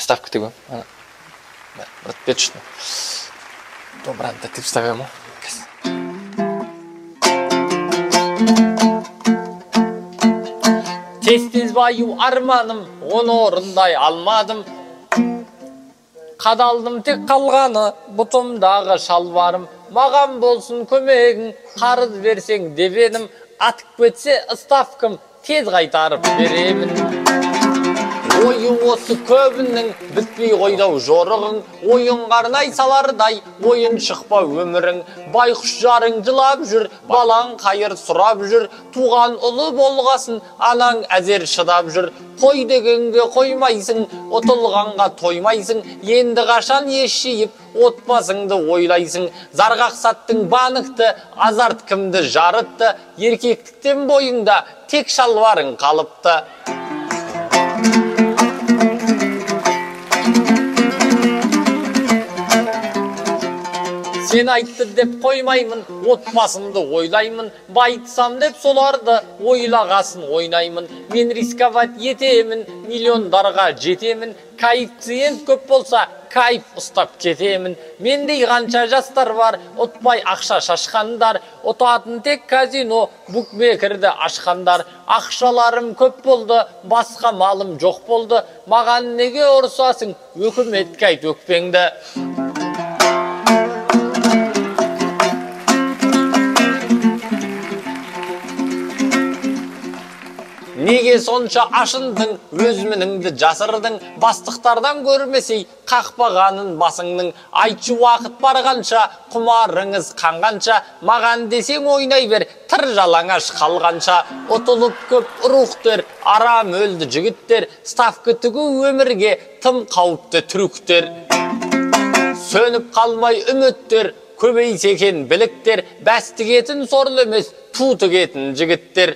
Вставка тыгу. Брат, вечно. Добре, да ти вставимо. Tez bayu armanım, onu orunday almadım. Kadaldım tek kalğanı, butumдағы şalvarım. Mağam bolsun kömegin, qarız versen debenim. Atıp ketсе stavkım, tez qaytarıp beremin. Oyun осы көбінің, bitpей қойдау жорығың. Ойын қарнай салардай, ойын шықпа өмірің. Байқұш жарың жылап жүр, балаң қайыр сұрап жүр. Туған ұлы болғасын, анаң әзер шыдап жүр. Қой дегенге қоймайсың, ұтылғанға тоймайсың. Енді қашан еш жиып, отбасыңды ойлайсың. Зарғақсаттың банықты, азарт кімді жарытты. Еркектіктен бойыңда тек шалварың қалыпты. Sen айтты деп қоймаймын, отбасымды ойлаймын. Байтсам деп соларды ойлағасын ойнаймын. Мен рисковать етемін, миллиондарға жетемін. Коэффициент көп болса, кайф ұстап кетемін. Мендей қанша жастар бар, ұтпай ақша шашқандар. Ұтатын тек казино, букмекерді ашқандар. Ақшаларым көп болды, басқа малым жоқ болды. Маған неге ұрсасың, өкіметке айт өкпеңді. Неге сонша ашындың, өз мініңді жасырдың, бастықтардан көрмесей қақпағанын басыңның. Айтшы уақыт барғанша, құмарыңыз қанғанша, маған десең ойнай бер, тыр жалаңаш қалғанша. Ұтылып көп рухтер, арам өлді жігіттер, ставка тігу өмірге тым қауіпті түріктер. Сөніп қалмай үміттер, көбейсе екен біліктер, бәс тігетін сорлы емес, ту тігетін жігіттер.